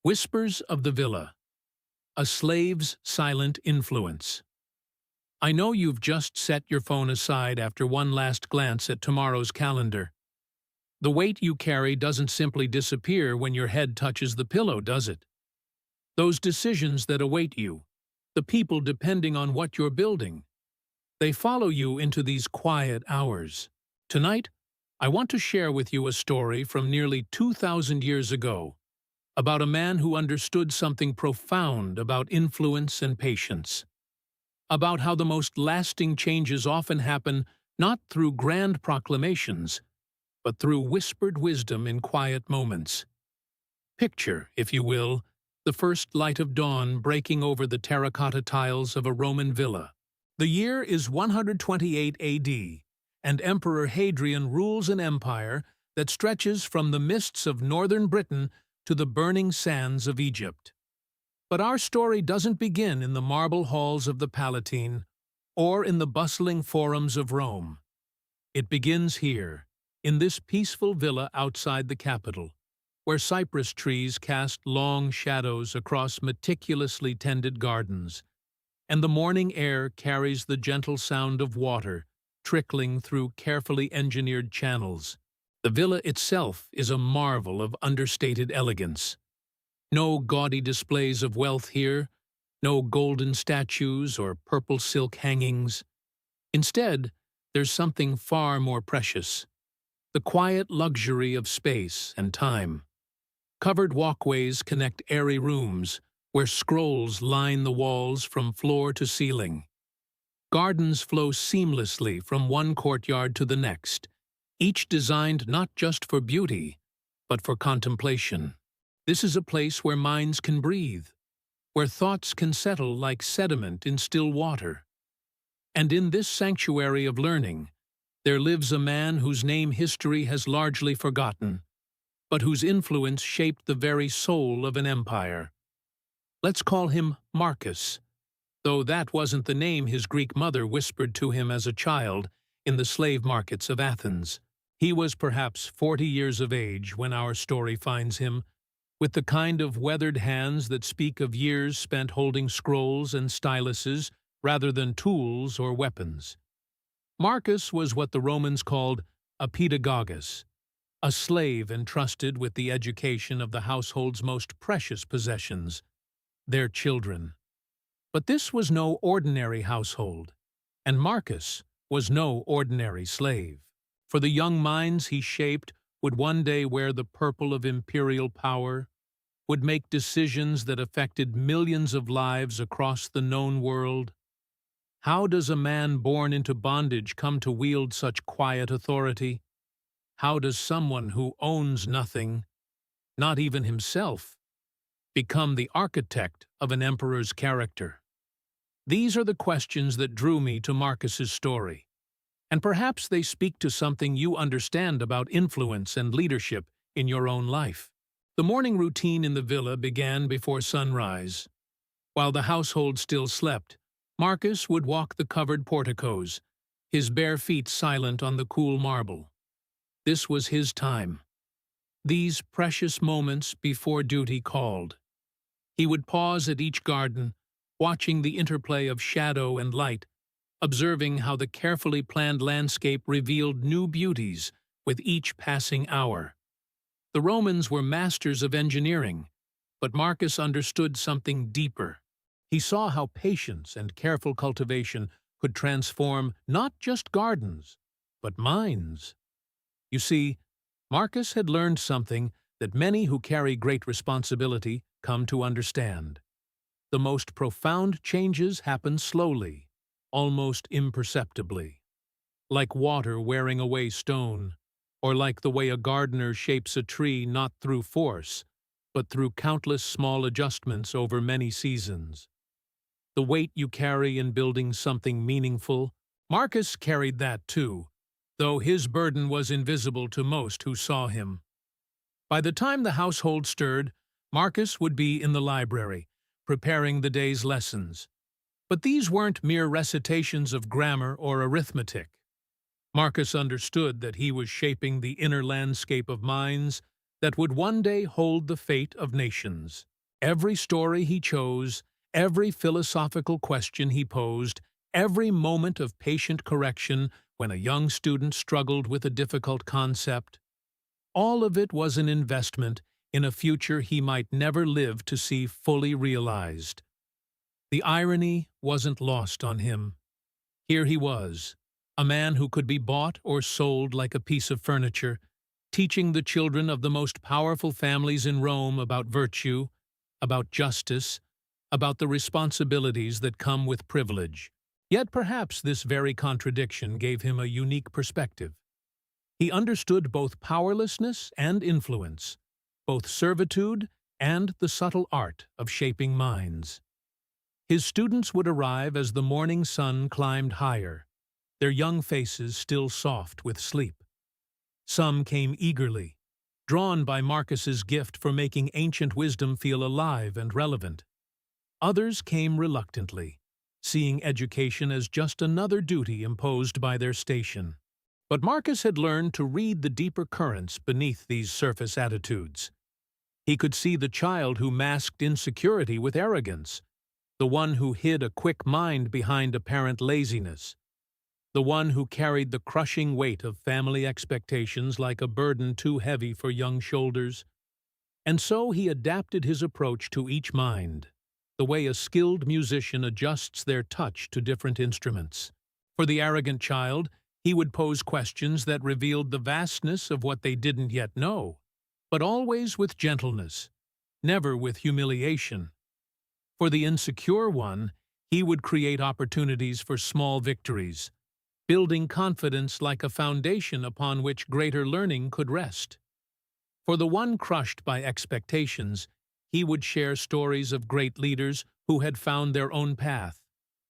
Whispers of the Villa, a slave's silent influence. I know you've just set your phone aside after one last glance at tomorrow's calendar. The weight you carry doesn't simply disappear when your head touches the pillow, does it? Those decisions that await you, the people depending on what you're building, they follow you into these quiet hours. Tonight, I want to share with you a story from nearly 2,000 years ago, about a man who understood something profound about influence and patience, about how the most lasting changes often happen not through grand proclamations, but through whispered wisdom in quiet moments. Picture, if you will, the first light of dawn breaking over the terracotta tiles of a Roman villa. The year is 128 AD, and Emperor Hadrian rules an empire that stretches from the mists of northern Britain to the burning sands of Egypt. But our story doesn't begin in the marble halls of the Palatine or in the bustling forums of Rome. It begins here, in this peaceful villa outside the capital, where cypress trees cast long shadows across meticulously tended gardens, and the morning air carries the gentle sound of water trickling through carefully engineered channels. The villa itself is a marvel of understated elegance. No gaudy displays of wealth here, no golden statues or purple silk hangings. Instead, there's something far more precious: the quiet luxury of space and time. Covered walkways connect airy rooms, where scrolls line the walls from floor to ceiling. Gardens flow seamlessly from one courtyard to the next, each designed not just for beauty, but for contemplation. This is a place where minds can breathe, where thoughts can settle like sediment in still water. And in this sanctuary of learning, there lives a man whose name history has largely forgotten, but whose influence shaped the very soul of an empire. Let's call him Marcus, though that wasn't the name his Greek mother whispered to him as a child in the slave markets of Athens. He was perhaps 40 years of age when our story finds him, with the kind of weathered hands that speak of years spent holding scrolls and styluses rather than tools or weapons. Marcus was what the Romans called a pedagogus, a slave entrusted with the education of the household's most precious possessions, their children. But this was no ordinary household, and Marcus was no ordinary slave. For the young minds he shaped would one day wear the purple of imperial power, would make decisions that affected millions of lives across the known world. How does a man born into bondage come to wield such quiet authority? How does someone who owns nothing, not even himself, become the architect of an emperor's character? These are the questions that drew me to Marcus's story, and perhaps they speak to something you understand about influence and leadership in your own life. The morning routine in the villa began before sunrise. While the household still slept, Marcus would walk the covered porticos, his bare feet silent on the cool marble. This was his time, these precious moments before duty called. He would pause at each garden, watching the interplay of shadow and light, observing how the carefully planned landscape revealed new beauties with each passing hour. The Romans were masters of engineering, but Marcus understood something deeper. He saw how patience and careful cultivation could transform not just gardens, but minds. You see, Marcus had learned something that many who carry great responsibility come to understand. The most profound changes happen slowly, almost imperceptibly, like water wearing away stone, or like the way a gardener shapes a tree not through force, but through countless small adjustments over many seasons. The weight you carry in building something meaningful, Marcus carried that too, though his burden was invisible to most who saw him. By the time the household stirred, Marcus would be in the library, preparing the day's lessons. But these weren't mere recitations of grammar or arithmetic. Marcus understood that he was shaping the inner landscape of minds that would one day hold the fate of nations. Every story he chose, every philosophical question he posed, every moment of patient correction when a young student struggled with a difficult concept, all of it was an investment in a future he might never live to see fully realized. The irony wasn't lost on him. Here he was, a man who could be bought or sold like a piece of furniture, teaching the children of the most powerful families in Rome about virtue, about justice, about the responsibilities that come with privilege. Yet perhaps this very contradiction gave him a unique perspective. He understood both powerlessness and influence, both servitude and the subtle art of shaping minds. His students would arrive as the morning sun climbed higher, their young faces still soft with sleep. Some came eagerly, drawn by Marcus's gift for making ancient wisdom feel alive and relevant. Others came reluctantly, seeing education as just another duty imposed by their station. But Marcus had learned to read the deeper currents beneath these surface attitudes. He could see the child who masked insecurity with arrogance, the one who hid a quick mind behind apparent laziness, the one who carried the crushing weight of family expectations like a burden too heavy for young shoulders. And so he adapted his approach to each mind, the way a skilled musician adjusts their touch to different instruments. For the arrogant child, he would pose questions that revealed the vastness of what they didn't yet know, but always with gentleness, never with humiliation. For the insecure one, he would create opportunities for small victories, building confidence like a foundation upon which greater learning could rest. For the one crushed by expectations, he would share stories of great leaders who had found their own path,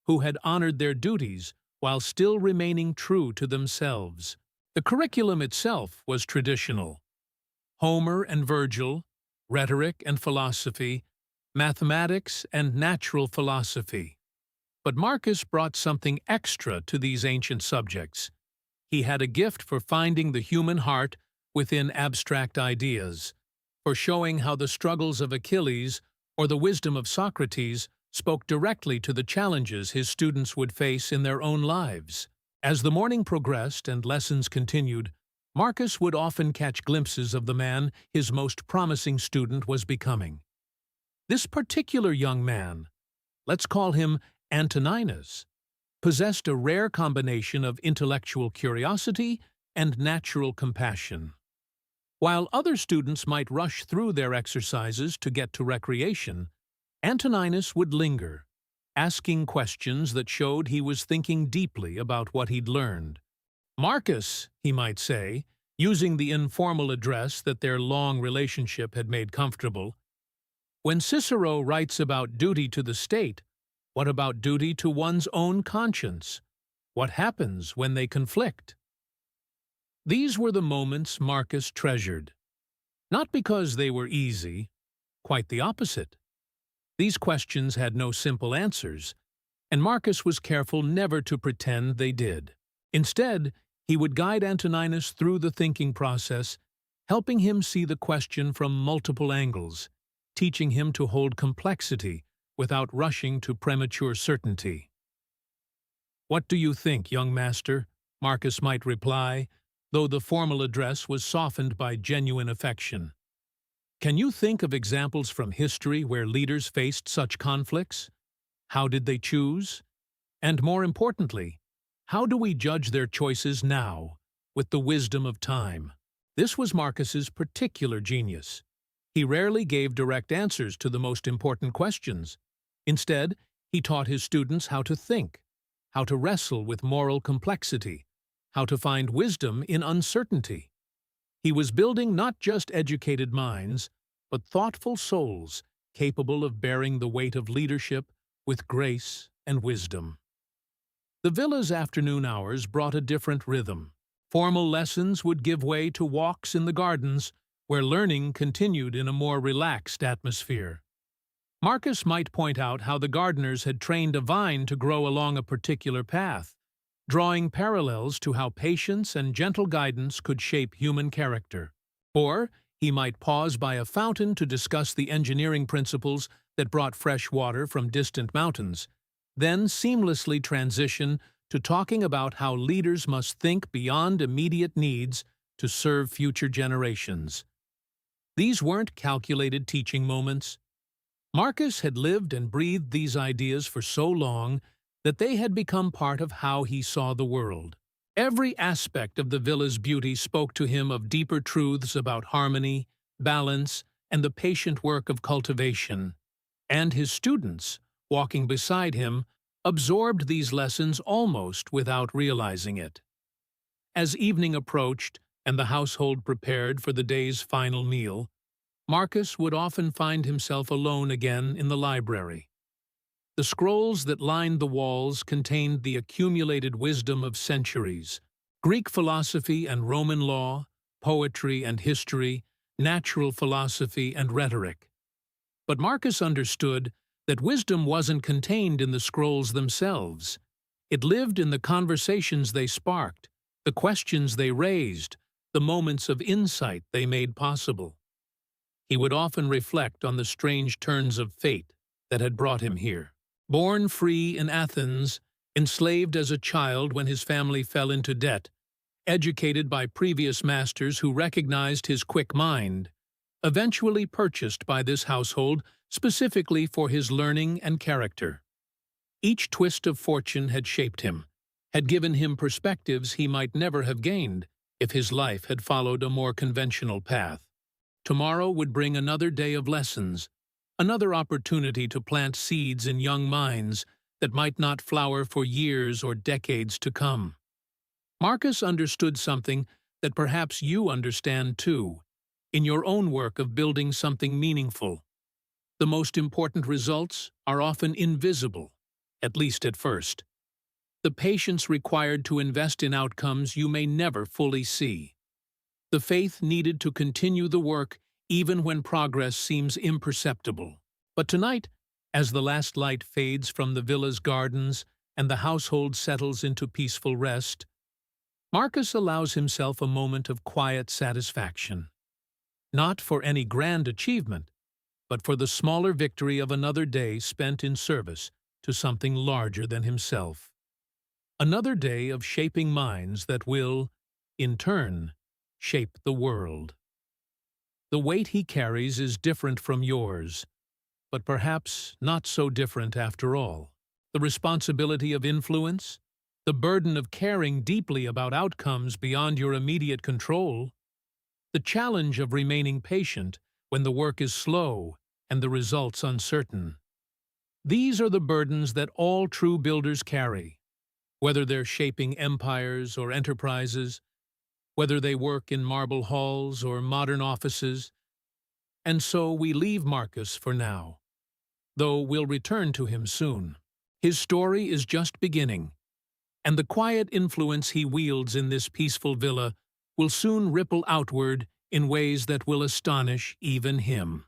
who had honored their duties while still remaining true to themselves. The curriculum itself was traditional. Homer and Virgil, rhetoric and philosophy, mathematics and natural philosophy. But Marcus brought something extra to these ancient subjects. He had a gift for finding the human heart within abstract ideas, for showing how the struggles of Achilles or the wisdom of Socrates spoke directly to the challenges his students would face in their own lives. As the morning progressed and lessons continued, Marcus would often catch glimpses of the man his most promising student was becoming. This particular young man, let's call him Antoninus, possessed a rare combination of intellectual curiosity and natural compassion. While other students might rush through their exercises to get to recreation, Antoninus would linger, asking questions that showed he was thinking deeply about what he'd learned. Marcus, he might say, using the informal address that their long relationship had made comfortable, when Cicero writes about duty to the state, what about duty to one's own conscience? What happens when they conflict? These were the moments Marcus treasured, not because they were easy, quite the opposite. These questions had no simple answers, and Marcus was careful never to pretend they did. Instead, he would guide Antoninus through the thinking process, helping him see the question from multiple angles, teaching him to hold complexity without rushing to premature certainty. "What do you think, young master?" Marcus might reply, though the formal address was softened by genuine affection. "Can you think of examples from history where leaders faced such conflicts? How did they choose? And more importantly, how do we judge their choices now, with the wisdom of time?" This was Marcus's particular genius. He rarely gave direct answers to the most important questions. Instead, he taught his students how to think, how to wrestle with moral complexity, how to find wisdom in uncertainty. He was building not just educated minds, but thoughtful souls capable of bearing the weight of leadership with grace and wisdom. The villa's afternoon hours brought a different rhythm. Formal lessons would give way to walks in the gardens, where learning continued in a more relaxed atmosphere. Marcus might point out how the gardeners had trained a vine to grow along a particular path, drawing parallels to how patience and gentle guidance could shape human character. Or He might pause by a fountain to discuss the engineering principles that brought fresh water from distant mountains, then seamlessly transition to talking about how leaders must think beyond immediate needs to serve future generations. These weren't calculated teaching moments. Marcus had lived and breathed these ideas for so long that they had become part of how he saw the world. Every aspect of the villa's beauty spoke to him of deeper truths about harmony, balance, and the patient work of cultivation. And his students, walking beside him, absorbed these lessons almost without realizing it. As evening approached and the household prepared for the day's final meal, Marcus would often find himself alone again in the library. The scrolls that lined the walls contained the accumulated wisdom of centuries: Greek philosophy and Roman law, poetry and history, natural philosophy and rhetoric. But Marcus understood that wisdom wasn't contained in the scrolls themselves. It lived in the conversations they sparked, the questions they raised, the moments of insight they made possible. He would often reflect on the strange turns of fate that had brought him here. Born free in Athens, enslaved as a child when his family fell into debt, educated by previous masters who recognized his quick mind, eventually purchased by this household specifically for his learning and character. Each twist of fortune had shaped him, had given him perspectives he might never have gained if his life had followed a more conventional path. Tomorrow would bring another day of lessons, another opportunity to plant seeds in young minds that might not flower for years or decades to come. Marcus understood something that perhaps you understand too, in your own work of building something meaningful. The most important results are often invisible, at least at first. The patience required to invest in outcomes you may never fully see. The faith needed to continue the work even when progress seems imperceptible. But tonight, as the last light fades from the villa's gardens and the household settles into peaceful rest, Marcus allows himself a moment of quiet satisfaction. Not for any grand achievement, but for the smaller victory of another day spent in service to something larger than himself. Another day of shaping minds that will, in turn, shape the world. The weight he carries is different from yours, but perhaps not so different after all. The responsibility of influence, the burden of caring deeply about outcomes beyond your immediate control, the challenge of remaining patient when the work is slow and the results uncertain. These are the burdens that all true builders carry, whether they're shaping empires or enterprises, whether they work in marble halls or modern offices. And so we leave Marcus for now, though we'll return to him soon. His story is just beginning, and the quiet influence he wields in this peaceful villa will soon ripple outward in ways that will astonish even him.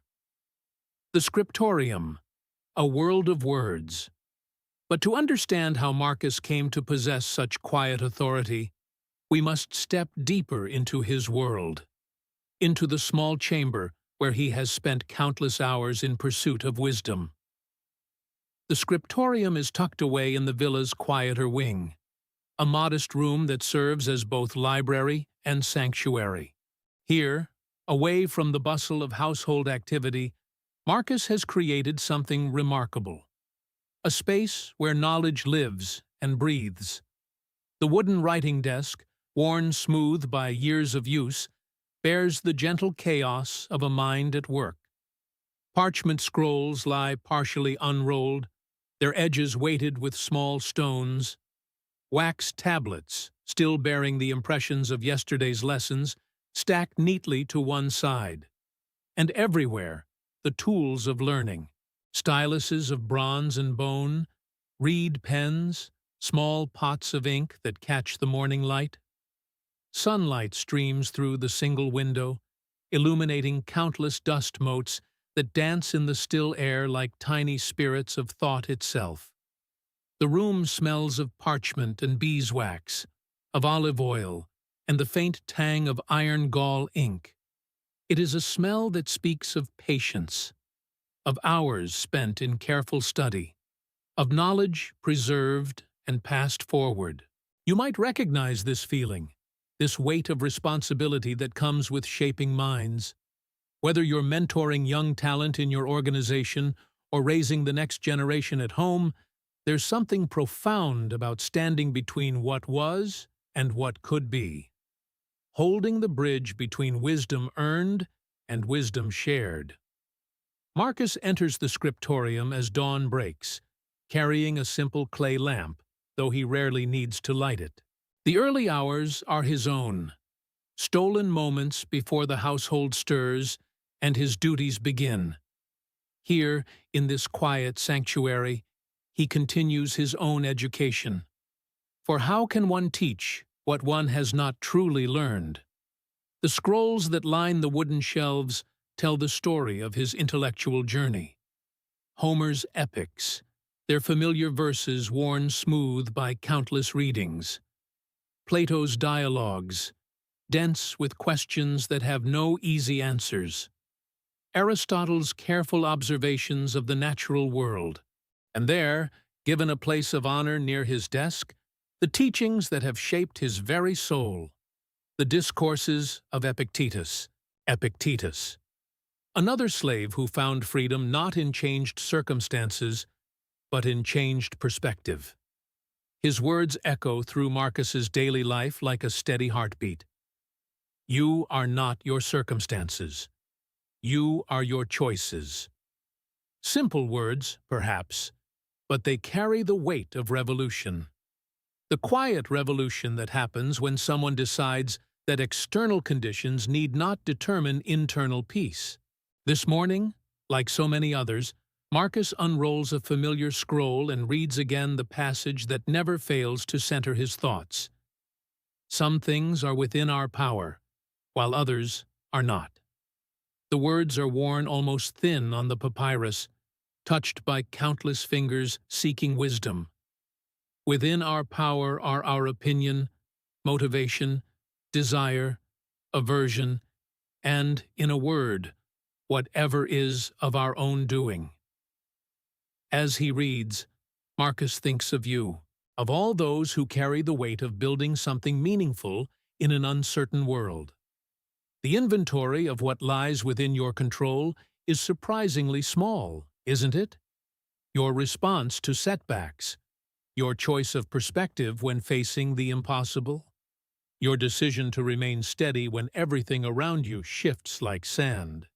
The scriptorium, a world of words. But to understand how Marcus came to possess such quiet authority, we must step deeper into his world, into the small chamber where he has spent countless hours in pursuit of wisdom. The scriptorium is tucked away in the villa's quieter wing, a modest room that serves as both library and sanctuary. Here, away from the bustle of household activity, Marcus has created something remarkable. A space where knowledge lives and breathes. The wooden writing desk, worn smooth by years of use, bears the gentle chaos of a mind at work. Parchment scrolls lie partially unrolled, their edges weighted with small stones. Wax tablets, still bearing the impressions of yesterday's lessons, stacked neatly to one side. And everywhere, the tools of learning. Styluses of bronze and bone, reed pens, small pots of ink that catch the morning light. Sunlight streams through the single window, illuminating countless dust motes that dance in the still air like tiny spirits of thought itself. The room smells of parchment and beeswax, of olive oil, and the faint tang of iron gall ink. It is a smell that speaks of patience, of hours spent in careful study, of knowledge preserved and passed forward. You might recognize this feeling, this weight of responsibility that comes with shaping minds. Whether you're mentoring young talent in your organization or raising the next generation at home, there's something profound about standing between what was and what could be, holding the bridge between wisdom earned and wisdom shared. Marcus enters the scriptorium as dawn breaks, carrying a simple clay lamp, though he rarely needs to light it. The early hours are his own, stolen moments before the household stirs and his duties begin. Here, in this quiet sanctuary, he continues his own education. For how can one teach what one has not truly learned? The scrolls that line the wooden shelves tell the story of his intellectual journey. Homer's epics, their familiar verses worn smooth by countless readings. Plato's dialogues, dense with questions that have no easy answers. Aristotle's careful observations of the natural world. And there, given a place of honor near his desk, the teachings that have shaped his very soul. The discourses of Epictetus. Epictetus, another slave who found freedom not in changed circumstances, but in changed perspective. His words echo through Marcus's daily life like a steady heartbeat. You are not your circumstances. You are your choices. Simple words, perhaps, but they carry the weight of revolution. The quiet revolution that happens when someone decides that external conditions need not determine internal peace. This morning, like so many others, Marcus unrolls a familiar scroll and reads again the passage that never fails to center his thoughts. Some things are within our power, while others are not. The words are worn almost thin on the papyrus, touched by countless fingers seeking wisdom. Within our power are our opinion, motivation, desire, aversion, and, in a word, whatever is of our own doing. As he reads, Marcus thinks of you, of all those who carry the weight of building something meaningful in an uncertain world. The inventory of what lies within your control is surprisingly small, isn't it? Your response to setbacks, your choice of perspective when facing the impossible, your decision to remain steady when everything around you shifts like sand.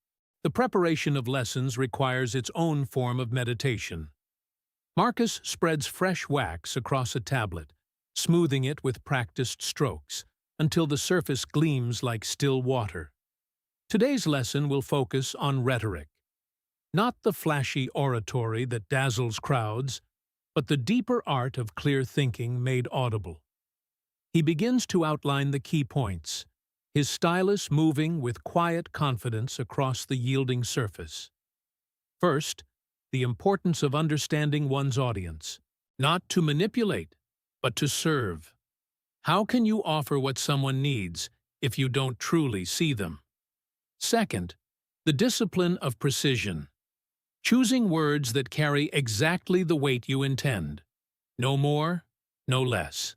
The preparation of lessons requires its own form of meditation. Marcus spreads fresh wax across a tablet, smoothing it with practiced strokes, until the surface gleams like still water. Today's lesson will focus on rhetoric. Not the flashy oratory that dazzles crowds, but the deeper art of clear thinking made audible. He begins to outline the key points, his stylus moving with quiet confidence across the yielding surface. First, the importance of understanding one's audience, not to manipulate, but to serve. How can you offer what someone needs if you don't truly see them? Second, the discipline of precision, choosing words that carry exactly the weight you intend, no more, no less.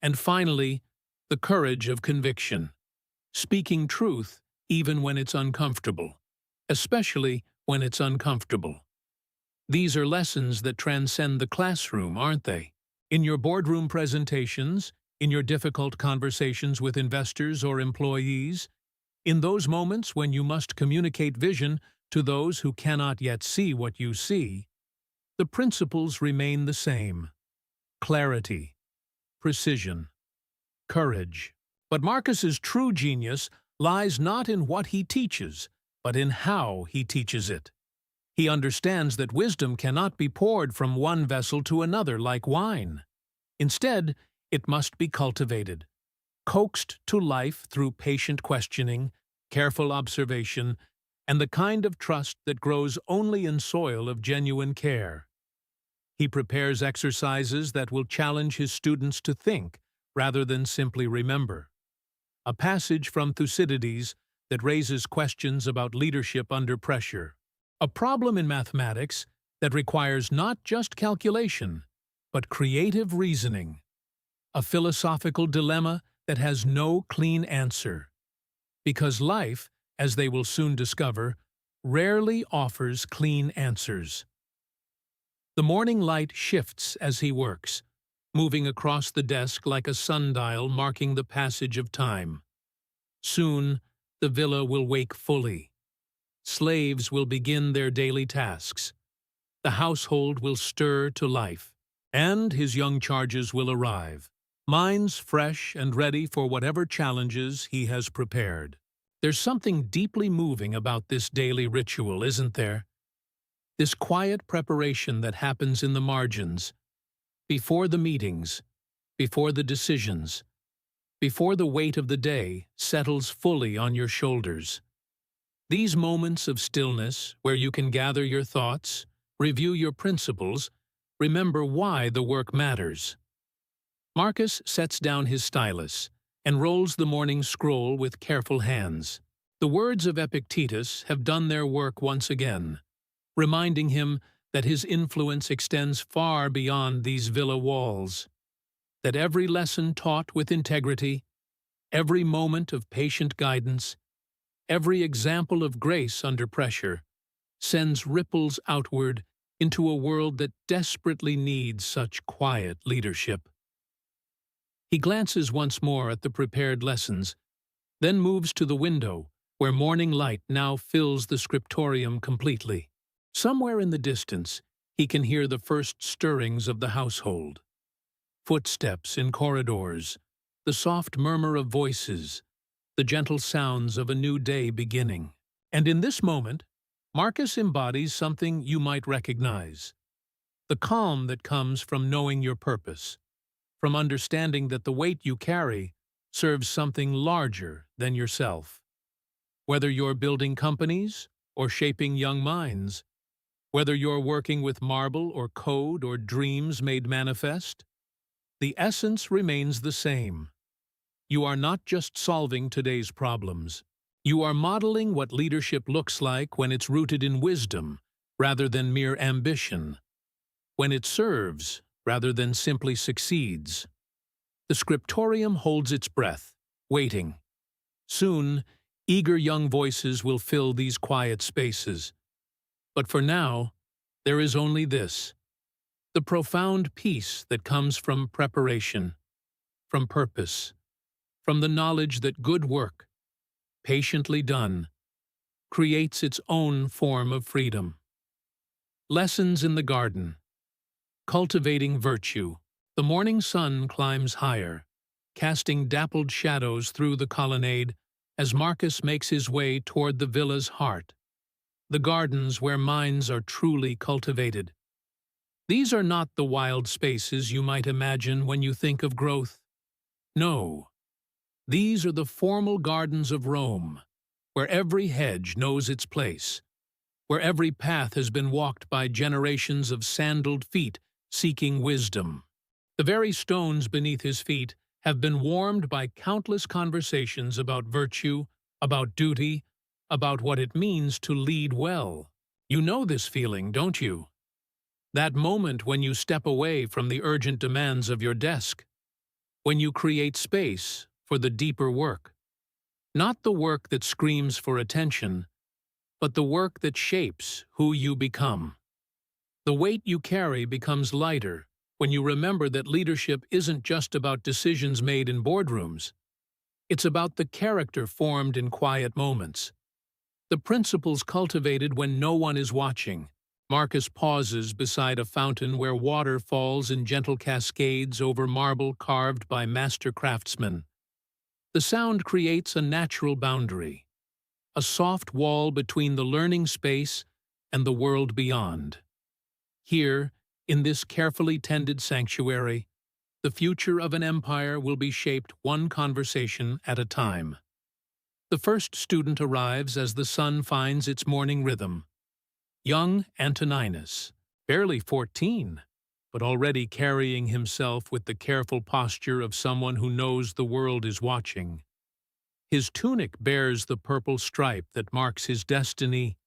And finally, the courage of conviction, speaking truth even when it's uncomfortable, especially when it's uncomfortable. These are lessons that transcend the classroom, aren't they? In your boardroom presentations, in your difficult conversations with investors or employees, in those moments when you must communicate vision to those who cannot yet see what you see, the principles remain the same: clarity, precision, courage. But Marcus's true genius lies not in what he teaches, but in how he teaches it. He understands that wisdom cannot be poured from one vessel to another like wine. Instead, it must be cultivated, coaxed to life through patient questioning, careful observation, and the kind of trust that grows only in soil of genuine care. He prepares exercises that will challenge his students to think rather than simply remember. A passage from Thucydides that raises questions about leadership under pressure. A problem in mathematics that requires not just calculation, but creative reasoning. A philosophical dilemma that has no clean answer. Because life, as they will soon discover, rarely offers clean answers. The morning light shifts as he works, moving across the desk like a sundial marking the passage of time. Soon, the villa will wake fully. Slaves will begin their daily tasks. The household will stir to life, and his young charges will arrive, minds fresh and ready for whatever challenges he has prepared. There's something deeply moving about this daily ritual, isn't there? This quiet preparation that happens in the margins, before the meetings, before the decisions, before the weight of the day settles fully on your shoulders. These moments of stillness, where you can gather your thoughts, review your principles, remember why the work matters. Marcus sets down his stylus and rolls the morning scroll with careful hands. The words of Epictetus have done their work once again, reminding him that his influence extends far beyond these villa walls, that every lesson taught with integrity, every moment of patient guidance, every example of grace under pressure, sends ripples outward into a world that desperately needs such quiet leadership. He glances once more at the prepared lessons, then moves to the window, where morning light now fills the scriptorium completely. Somewhere in the distance, he can hear the first stirrings of the household. Footsteps in corridors, the soft murmur of voices, the gentle sounds of a new day beginning. And in this moment, Marcus embodies something you might recognize. The calm that comes from knowing your purpose, from understanding that the weight you carry serves something larger than yourself. Whether you're building companies or shaping young minds, whether you're working with marble or code or dreams made manifest, the essence remains the same. You are not just solving today's problems. You are modeling what leadership looks like when it's rooted in wisdom rather than mere ambition, when it serves rather than simply succeeds. The scriptorium holds its breath, waiting. Soon, eager young voices will fill these quiet spaces. But for now, there is only this: the profound peace that comes from preparation, from purpose, from the knowledge that good work, patiently done, creates its own form of freedom. Lessons in the garden. Cultivating virtue. The morning sun climbs higher, casting dappled shadows through the colonnade as Marcus makes his way toward the villa's heart, the gardens where minds are truly cultivated. These are not the wild spaces you might imagine when you think of growth. No, these are the formal gardens of Rome, where every hedge knows its place, where every path has been walked by generations of sandaled feet seeking wisdom. The very stones beneath his feet have been warmed by countless conversations about virtue, about duty, about what it means to lead well. You know this feeling, don't you? That moment when you step away from the urgent demands of your desk, when you create space for the deeper work. Not the work that screams for attention, but the work that shapes who you become. The weight you carry becomes lighter when you remember that leadership isn't just about decisions made in boardrooms. It's about the character formed in quiet moments, the principles cultivated when no one is watching. Marcus pauses beside a fountain where water falls in gentle cascades over marble carved by master craftsmen. The sound creates a natural boundary, a soft wall between the learning space and the world beyond. Here, in this carefully tended sanctuary, the future of an empire will be shaped one conversation at a time. The first student arrives as the sun finds its morning rhythm. Young Antoninus, barely 14, but already carrying himself with the careful posture of someone who knows the world is watching. His tunic bears the purple stripe that marks his destiny,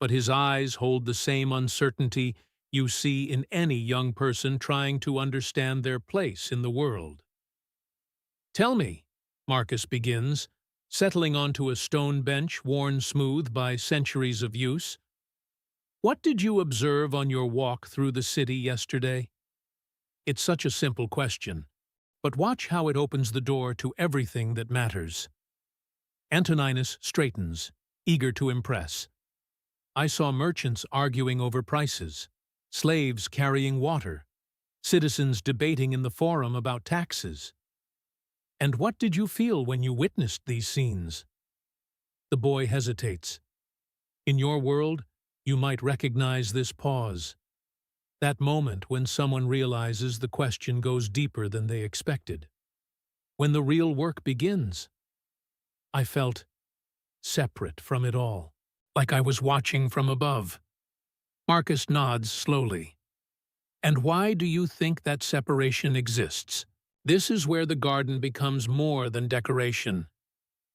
but his eyes hold the same uncertainty you see in any young person trying to understand their place in the world. "Tell me," Marcus begins, settling onto a stone bench worn smooth by centuries of use, "what did you observe on your walk through the city yesterday?" It's such a simple question, but watch how it opens the door to everything that matters. Antoninus straightens, eager to impress. "I saw merchants arguing over prices, slaves carrying water, citizens debating in the forum about taxes. And what did you feel when you witnessed these scenes?" The boy hesitates. In your world, you might recognize this pause. That moment when someone realizes the question goes deeper than they expected. When the real work begins. "I felt separate from it all, like I was watching from above." Marcus nods slowly. "And why do you think that separation exists?" This is where the garden becomes more than decoration.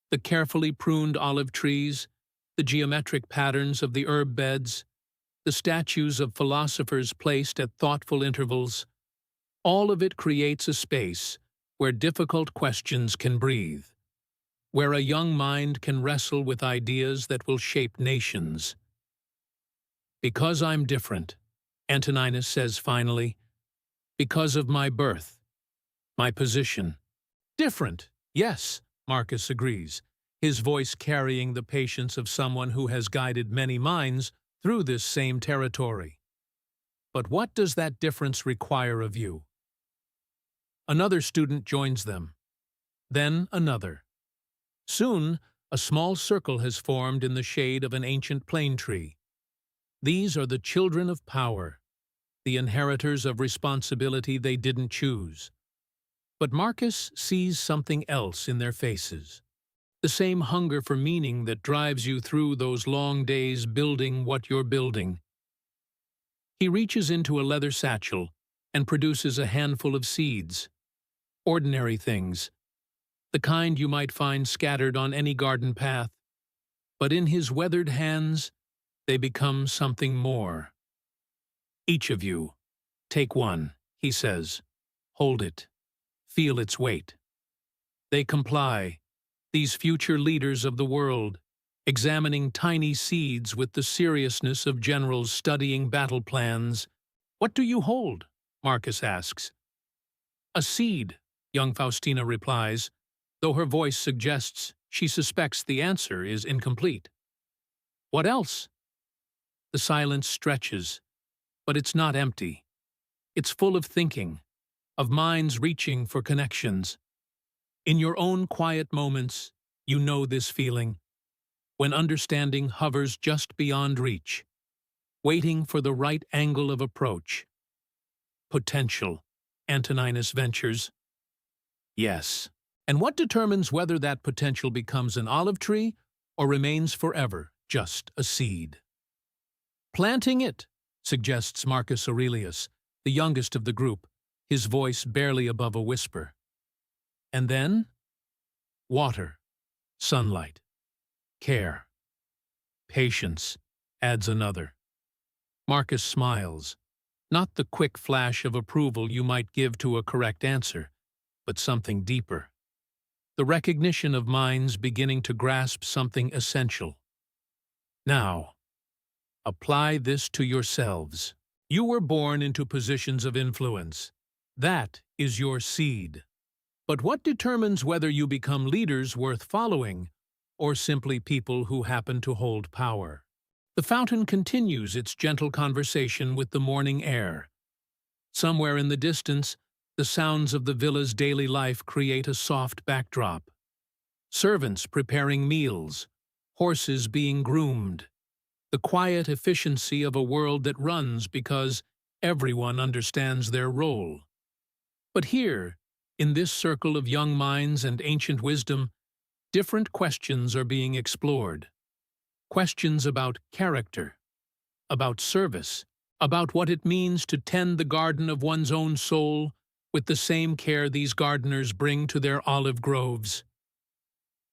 The carefully pruned olive trees, the geometric patterns of the herb beds, the statues of philosophers placed at thoughtful intervals, all of it creates a space where difficult questions can breathe, where a young mind can wrestle with ideas that will shape nations. "Because I'm different," Antoninus says finally, "because of my birth, my position." "Different, yes," Marcus agrees, his voice carrying the patience of someone who has guided many minds through this same territory. "But what does that difference require of you?" Another student joins them. Then another. Soon, a small circle has formed in the shade of an ancient plane tree. These are the children of power, the inheritors of responsibility they didn't choose. But Marcus sees something else in their faces. The same hunger for meaning that drives you through those long days building what you're building. He reaches into a leather satchel and produces a handful of seeds. Ordinary things, the kind you might find scattered on any garden path. But in his weathered hands, they become something more. "Each of you, take one," he says. "Hold it. Feel its weight." They comply, these future leaders of the world, examining tiny seeds with the seriousness of generals studying battle plans. "What do you hold?" Marcus asks. "A seed," young Faustina replies, though her voice suggests she suspects the answer is incomplete. "What else?" The silence stretches, but it's not empty. It's full of thinking, of minds reaching for connections. In your own quiet moments, you know this feeling, when understanding hovers just beyond reach, waiting for the right angle of approach. "Potential," Antoninus ventures. "Yes. And what determines whether that potential becomes an olive tree or remains forever just a seed?" "Planting it," suggests Marcus Aurelius, the youngest of the group, his voice barely above a whisper. "And then?" "Water, sunlight, care, patience," adds another. Marcus smiles, not the quick flash of approval you might give to a correct answer, but something deeper. The recognition of minds beginning to grasp something essential. "Now, apply this to yourselves. You were born into positions of influence. That is your seed. But what determines whether you become leaders worth following, or simply people who happen to hold power?" The fountain continues its gentle conversation with the morning air. Somewhere in the distance, the sounds of the villa's daily life create a soft backdrop. Servants preparing meals, horses being groomed, the quiet efficiency of a world that runs because everyone understands their role. But here, in this circle of young minds and ancient wisdom, different questions are being explored. Questions about character, about service, about what it means to tend the garden of one's own soul with the same care these gardeners bring to their olive groves.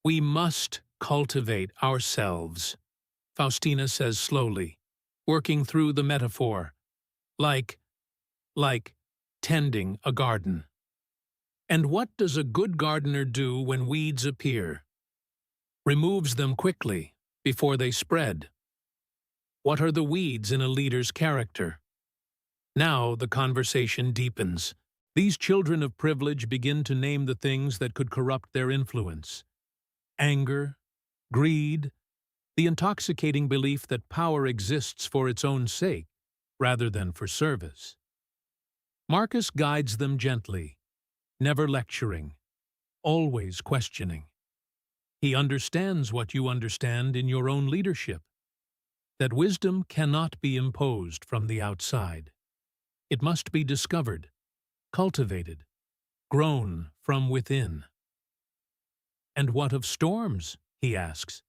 We must cultivate ourselves, Faustina says slowly, working through the metaphor, like, like tending a garden. And what does a good gardener do when weeds appear? Removes them quickly, before they spread. What are the weeds in a leader's character? Now the conversation deepens. These children of privilege begin to name the things that could corrupt their influence. Anger, greed, the intoxicating belief that power exists for its own sake, rather than for service. Marcus guides them gently, never lecturing, always questioning. He understands what you understand in your own leadership, that wisdom cannot be imposed from the outside. It must be discovered, cultivated, grown from within. And what of storms? He asks.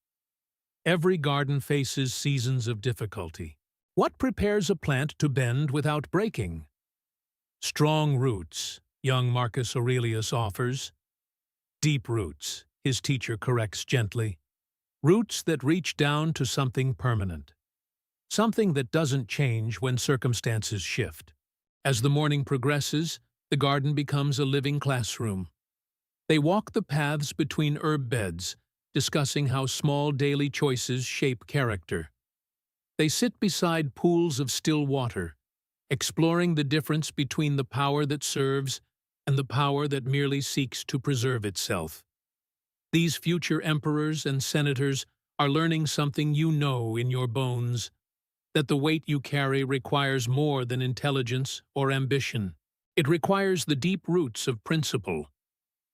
Every garden faces seasons of difficulty. What prepares a plant to bend without breaking? Strong roots, young Marcus Aurelius offers. Deep roots, his teacher corrects gently. Roots that reach down to something permanent. Something that doesn't change when circumstances shift. As the morning progresses, the garden becomes a living classroom. They walk the paths between herb beds, discussing how small daily choices shape character. They sit beside pools of still water, exploring the difference between the power that serves and the power that merely seeks to preserve itself. These future emperors and senators are learning something you know in your bones, that the weight you carry requires more than intelligence or ambition. It requires the deep roots of principle,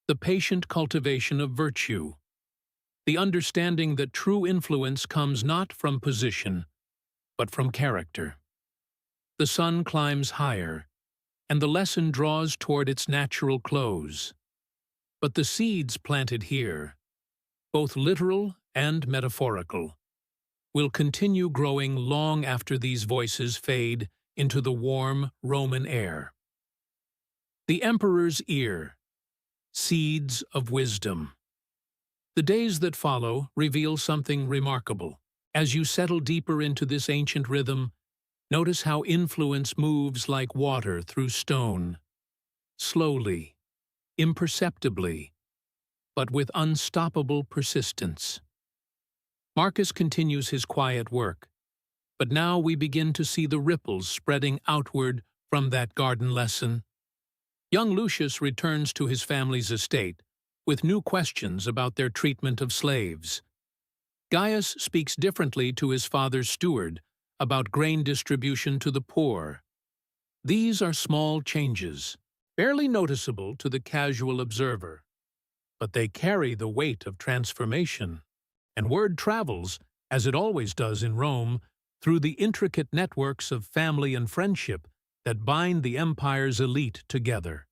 the patient cultivation of virtue, the understanding that true influence comes not from position, but from character. The sun climbs higher, and the lesson draws toward its natural close. But the seeds planted here, both literal and metaphorical, will continue growing long after these voices fade into the warm Roman air. The Emperor's Ear, Seeds of Wisdom. The days that follow reveal something remarkable. As you settle deeper into this ancient rhythm, notice how influence moves like water through stone, slowly, imperceptibly, but with unstoppable persistence. Marcus continues his quiet work, but now we begin to see the ripples spreading outward from that garden lesson. Young Lucius returns to his family's estate with new questions about their treatment of slaves. Gaius speaks differently to his father's steward about grain distribution to the poor. These are small changes, barely noticeable to the casual observer, but they carry the weight of transformation. And word travels, as it always does in Rome, through the intricate networks of family and friendship that bind the empire's elite together.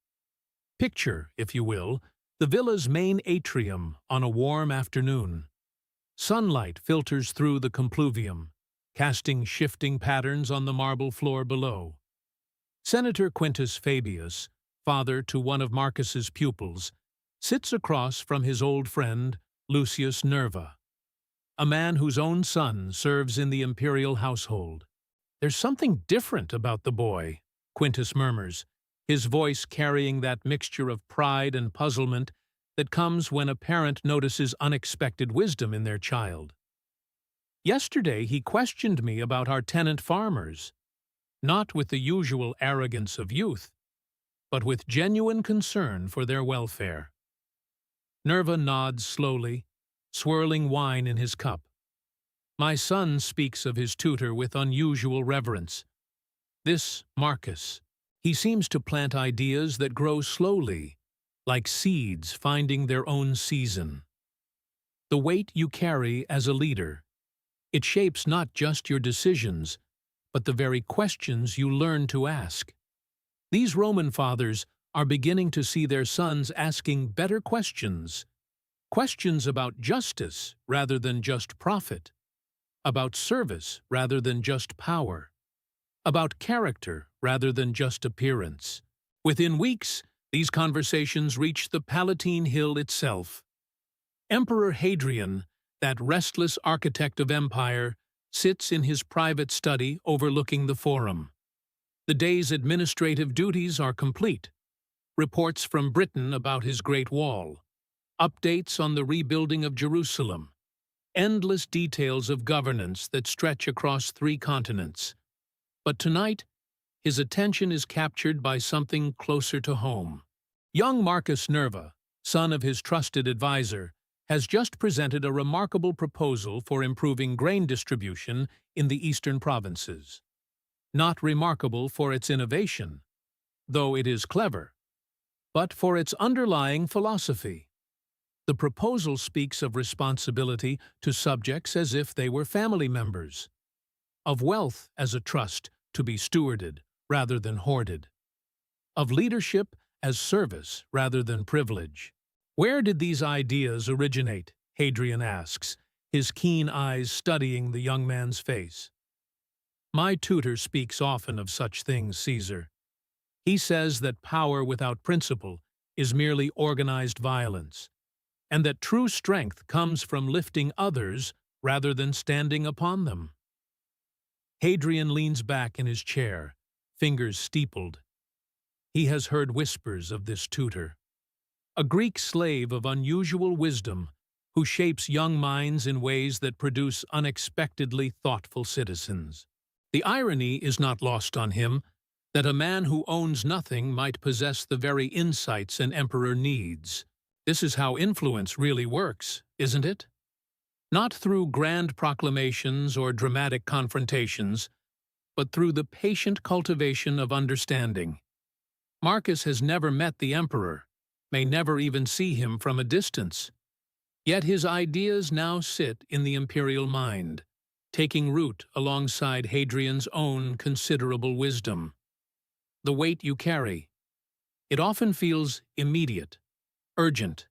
Picture, if you will, the villa's main atrium on a warm afternoon. Sunlight filters through the compluvium, casting shifting patterns on the marble floor below. Senator Quintus Fabius, father to one of Marcus's pupils, sits across from his old friend Lucius Nerva, a man whose own son serves in the imperial household. "There's something different about the boy," Quintus murmurs, his voice carrying that mixture of pride and puzzlement that comes when a parent notices unexpected wisdom in their child. "Yesterday he questioned me about our tenant farmers, not with the usual arrogance of youth, but with genuine concern for their welfare." Nerva nods slowly, swirling wine in his cup. "My son speaks of his tutor with unusual reverence. This Marcus, he seems to plant ideas that grow slowly, like seeds finding their own season. The weight you carry as a leader, it shapes not just your decisions, but the very questions you learn to ask. These Roman fathers are beginning to see their sons asking better questions, questions about justice rather than just profit, about service rather than just power, about character rather than just appearance. Within weeks, these conversations reach the Palatine Hill itself. Emperor Hadrian, that restless architect of empire, sits in his private study overlooking the Forum. The day's administrative duties are complete. Reports from Britain about his Great Wall, updates on the rebuilding of Jerusalem, endless details of governance that stretch across 3 continents. But tonight, his attention is captured by something closer to home. Young Marcus Nerva, son of his trusted advisor, has just presented a remarkable proposal for improving grain distribution in the eastern provinces. Not remarkable for its innovation, though it is clever, but for its underlying philosophy. The proposal speaks of responsibility to subjects as if they were family members, of wealth as a trust to be stewarded rather than hoarded, of leadership as service rather than privilege. Where did these ideas originate? Hadrian asks, his keen eyes studying the young man's face. My tutor speaks often of such things, Caesar. He says that power without principle is merely organized violence, and that true strength comes from lifting others rather than standing upon them. Hadrian leans back in his chair, fingers steepled. He has heard whispers of this tutor, a Greek slave of unusual wisdom who shapes young minds in ways that produce unexpectedly thoughtful citizens. The irony is not lost on him that a man who owns nothing might possess the very insights an emperor needs. This is how influence really works, isn't it? Not through grand proclamations or dramatic confrontations, but through the patient cultivation of understanding. Marcus has never met the emperor, may never even see him from a distance. Yet his ideas now sit in the imperial mind, taking root alongside Hadrian's own considerable wisdom. The weight you carry. It often feels immediate, urgent,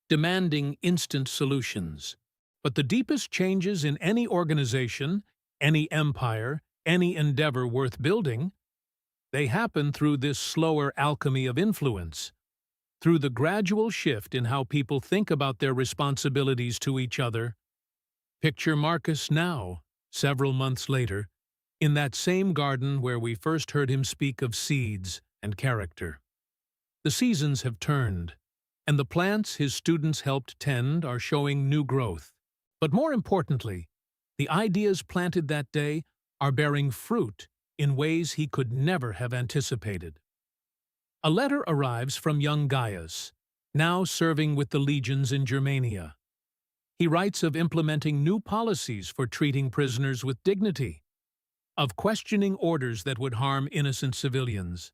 demanding instant solutions. But the deepest changes in any organization, any empire, any endeavor worth building, they happen through this slower alchemy of influence, through the gradual shift in how people think about their responsibilities to each other. Picture Marcus now, several months later, in that same garden where we first heard him speak of seeds and character. The seasons have turned, and the plants his students helped tend are showing new growth. But more importantly, the ideas planted that day are bearing fruit in ways he could never have anticipated. A letter arrives from young Gaius, now serving with the legions in Germania. He writes of implementing new policies for treating prisoners with dignity, of questioning orders that would harm innocent civilians,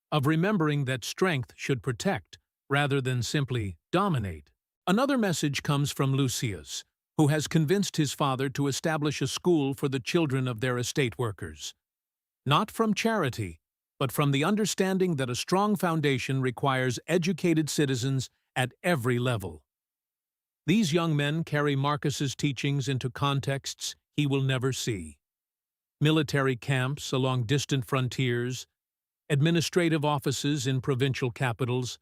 of remembering that strength should protect rather than simply dominate. Another message comes from Lucius, who has convinced his father to establish a school for the children of their estate workers. Not from charity, but from the understanding that a strong foundation requires educated citizens at every level. These young men carry Marcus's teachings into contexts he will never see. Military camps along distant frontiers, administrative offices in provincial capitals,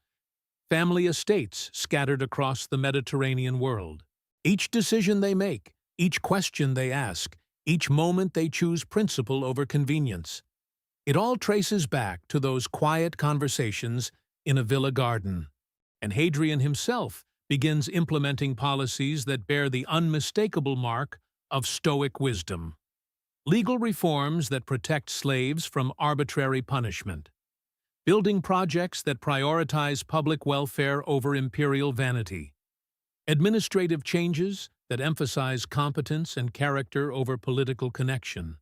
family estates scattered across the Mediterranean world. Each decision they make, each question they ask, each moment they choose principle over convenience. It all traces back to those quiet conversations in a villa garden, and Hadrian himself begins implementing policies that bear the unmistakable mark of stoic wisdom. Legal reforms that protect slaves from arbitrary punishment. Building projects that prioritize public welfare over imperial vanity. Administrative changes that emphasize competence and character over political connection.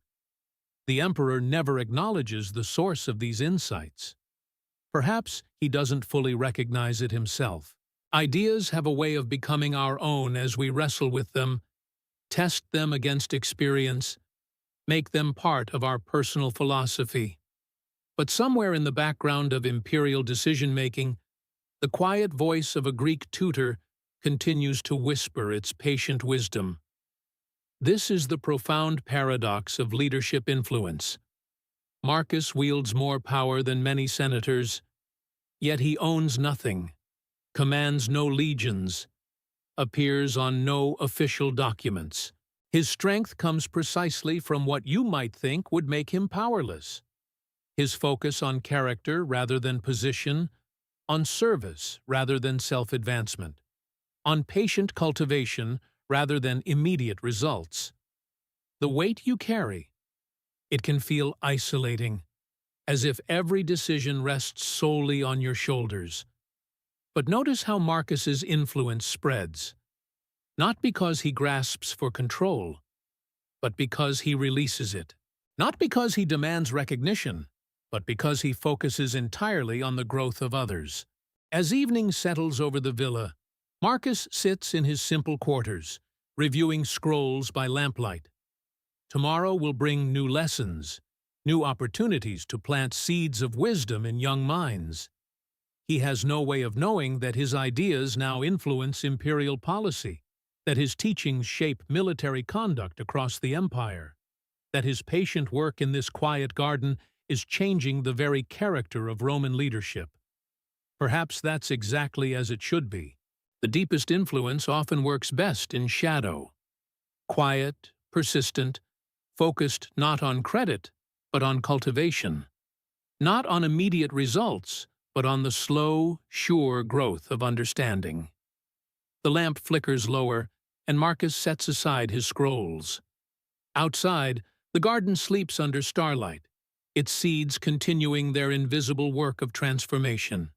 The emperor never acknowledges the source of these insights. Perhaps he doesn't fully recognize it himself. Ideas have a way of becoming our own as we wrestle with them, test them against experience, make them part of our personal philosophy. But somewhere in the background of imperial decision-making, the quiet voice of a Greek tutor continues to whisper its patient wisdom. This is the profound paradox of leadership influence. Marcus wields more power than many senators, yet he owns nothing, commands no legions, appears on no official documents. His strength comes precisely from what you might think would make him powerless. His focus on character rather than position, on service rather than self-advancement, on patient cultivation rather than immediate results. The weight you carry, it can feel isolating, as if every decision rests solely on your shoulders. But notice how Marcus's influence spreads, not because he grasps for control, but because he releases it. Not because he demands recognition, but because he focuses entirely on the growth of others. As evening settles over the villa, Marcus sits in his simple quarters, reviewing scrolls by lamplight. Tomorrow will bring new lessons, new opportunities to plant seeds of wisdom in young minds. He has no way of knowing that his ideas now influence imperial policy, that his teachings shape military conduct across the empire, that his patient work in this quiet garden is changing the very character of Roman leadership. Perhaps that's exactly as it should be. The deepest influence often works best in shadow. Quiet, persistent, focused not on credit, but on cultivation. Not on immediate results, but on the slow, sure growth of understanding. The lamp flickers lower, and Marcus sets aside his scrolls. Outside, the garden sleeps under starlight, its seeds continuing their invisible work of transformation.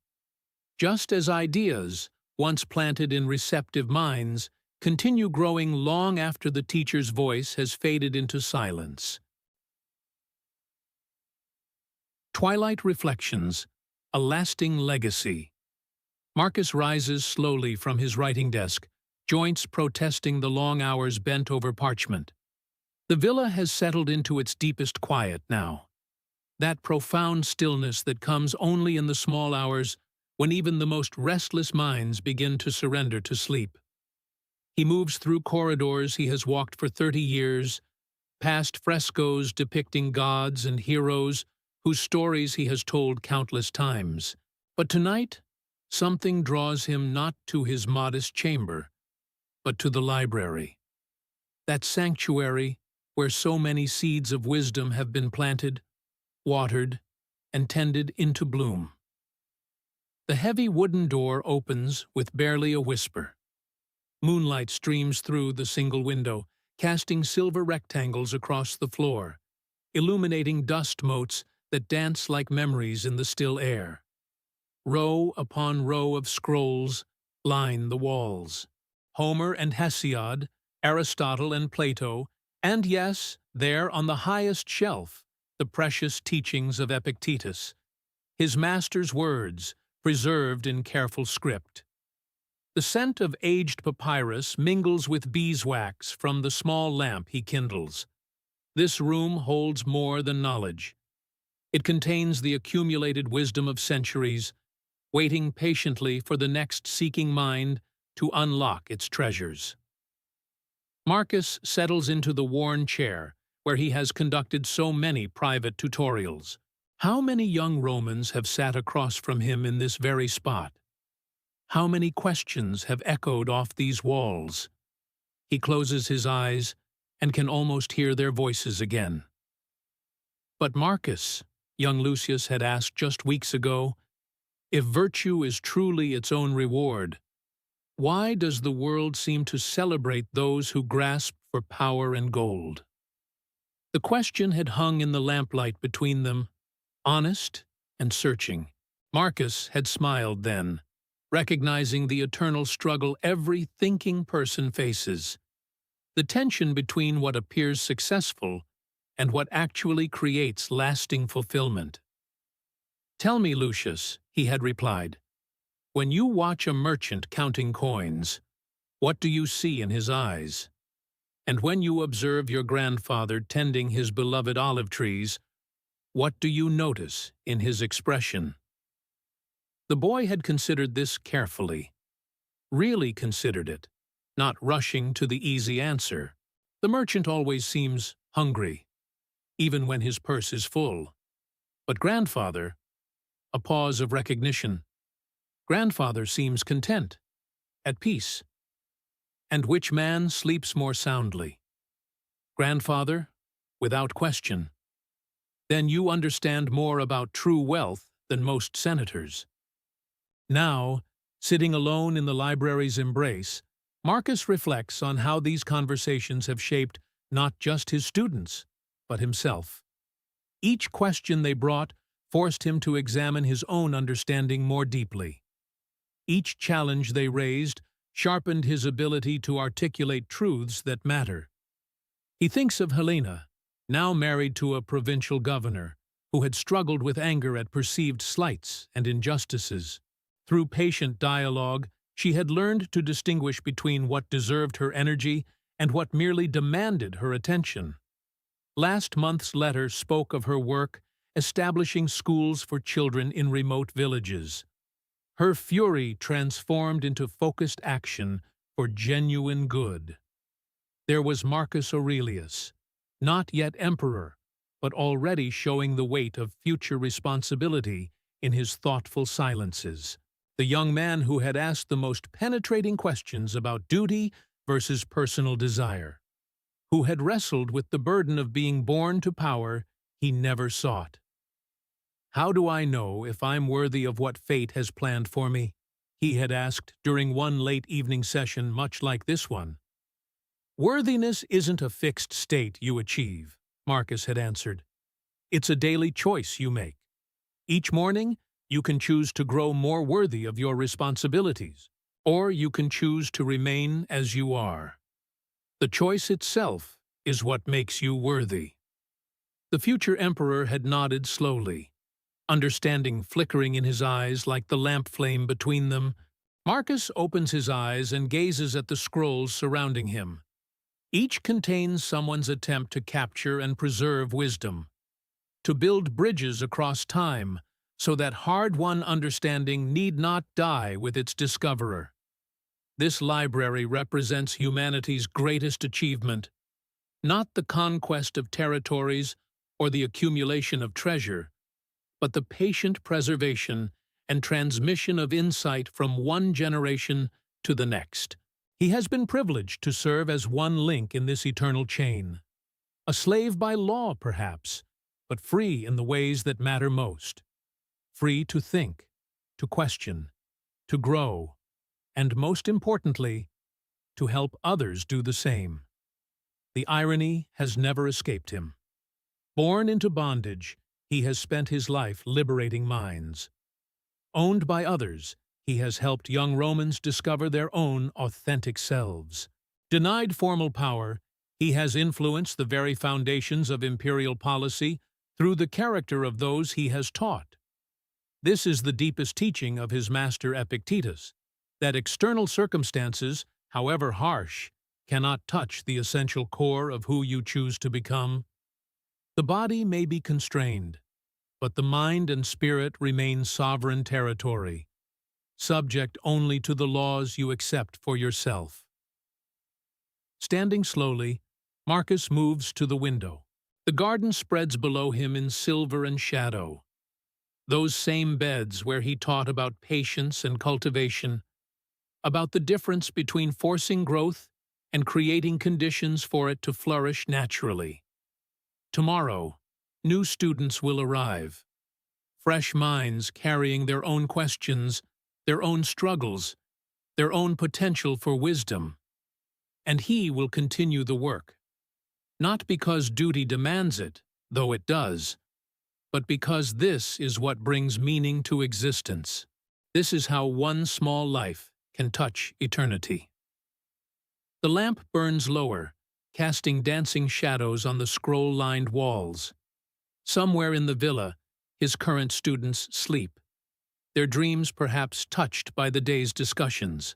Just as ideas, once planted in receptive minds, continue growing long after the teacher's voice has faded into silence. Twilight Reflections, a lasting legacy. Marcus rises slowly from his writing desk, joints protesting the long hours bent over parchment. The villa has settled into its deepest quiet now. That profound stillness that comes only in the small hours when even the most restless minds begin to surrender to sleep. He moves through corridors he has walked for 30 years, past frescoes depicting gods and heroes whose stories he has told countless times. But tonight, something draws him not to his modest chamber, but to the library. That sanctuary where so many seeds of wisdom have been planted, watered, and tended into bloom. The heavy wooden door opens with barely a whisper. Moonlight streams through the single window, casting silver rectangles across the floor, illuminating dust motes that dance like memories in the still air. Row upon row of scrolls line the walls. Homer and Hesiod, Aristotle and Plato, and yes, there on the highest shelf, the precious teachings of Epictetus, his master's words, preserved in careful script. The scent of aged papyrus mingles with beeswax from the small lamp he kindles. This room holds more than knowledge. It contains the accumulated wisdom of centuries, waiting patiently for the next seeking mind to unlock its treasures. Marcus settles into the worn chair where he has conducted so many private tutorials. How many young Romans have sat across from him in this very spot? How many questions have echoed off these walls? He closes his eyes and can almost hear their voices again. But Marcus, young Lucius had asked just weeks ago, if virtue is truly its own reward, why does the world seem to celebrate those who grasp for power and gold? The question had hung in the lamplight between them, honest and searching. Marcus had smiled then, recognizing the eternal struggle every thinking person faces, the tension between what appears successful and what actually creates lasting fulfillment. "Tell me, Lucius," he had replied, "when you watch a merchant counting coins, what do you see in his eyes? And when you observe your grandfather tending his beloved olive trees, what do you notice in his expression?" The boy had considered this carefully, really considered it, not rushing to the easy answer. The merchant always seems hungry, even when his purse is full. But grandfather, a pause of recognition. Grandfather seems content, at peace. And which man sleeps more soundly? Grandfather, without question. Then you understand more about true wealth than most senators. Now, sitting alone in the library's embrace, Marcus reflects on how these conversations have shaped not just his students, but himself. Each question they brought forced him to examine his own understanding more deeply. Each challenge they raised sharpened his ability to articulate truths that matter. He thinks of Helena, now married to a provincial governor, who had struggled with anger at perceived slights and injustices. Through patient dialogue, she had learned to distinguish between what deserved her energy and what merely demanded her attention. Last month's letter spoke of her work establishing schools for children in remote villages. Her fury transformed into focused action for genuine good. There was Marcus Aurelius, not yet emperor, but already showing the weight of future responsibility in his thoughtful silences. The young man who had asked the most penetrating questions about duty versus personal desire, who had wrestled with the burden of being born to power he never sought. "How do I know if I'm worthy of what fate has planned for me?" he had asked during one late evening session much like this one. "Worthiness isn't a fixed state you achieve," Marcus had answered. "It's a daily choice you make. Each morning, you can choose to grow more worthy of your responsibilities, or you can choose to remain as you are. The choice itself is what makes you worthy." The future emperor had nodded slowly, understanding flickering in his eyes like the lamp flame between them. Marcus opens his eyes and gazes at the scrolls surrounding him. Each contains someone's attempt to capture and preserve wisdom, to build bridges across time so that hard-won understanding need not die with its discoverer. This library represents humanity's greatest achievement, not the conquest of territories or the accumulation of treasure, but the patient preservation and transmission of insight from one generation to the next. He has been privileged to serve as one link in this eternal chain. A slave by law, perhaps, but free in the ways that matter most. Free to think, to question, to grow, and most importantly, to help others do the same. The irony has never escaped him. Born into bondage, he has spent his life liberating minds. Owned by others, he has helped young Romans discover their own authentic selves. Denied formal power, he has influenced the very foundations of imperial policy through the character of those he has taught. This is the deepest teaching of his master Epictetus, that external circumstances, however harsh, cannot touch the essential core of who you choose to become. The body may be constrained, but the mind and spirit remain sovereign territory, subject only to the laws you accept for yourself. Standing slowly, Marcus moves to the window. The garden spreads below him in silver and shadow. Those same beds where he taught about patience and cultivation, about the difference between forcing growth and creating conditions for it to flourish naturally. Tomorrow, new students will arrive, fresh minds carrying their own questions, their own struggles, their own potential for wisdom. And he will continue the work, not because duty demands it, though it does, but because this is what brings meaning to existence. This is how one small life can touch eternity. The lamp burns lower, casting dancing shadows on the scroll-lined walls. Somewhere in the villa, his current students sleep, their dreams perhaps touched by the day's discussions.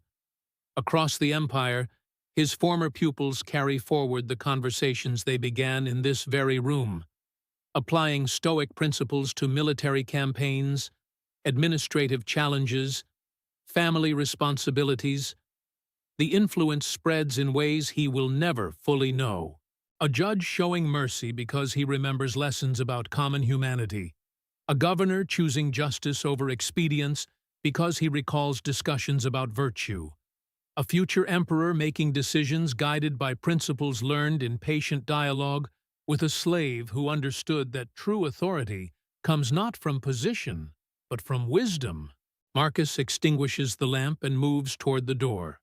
Across the empire, his former pupils carry forward the conversations they began in this very room, applying stoic principles to military campaigns, administrative challenges, family responsibilities. The influence spreads in ways he will never fully know. A judge showing mercy because he remembers lessons about common humanity. A governor choosing justice over expedience because he recalls discussions about virtue. A future emperor making decisions guided by principles learned in patient dialogue with a slave who understood that true authority comes not from position, but from wisdom. Marcus extinguishes the lamp and moves toward the door.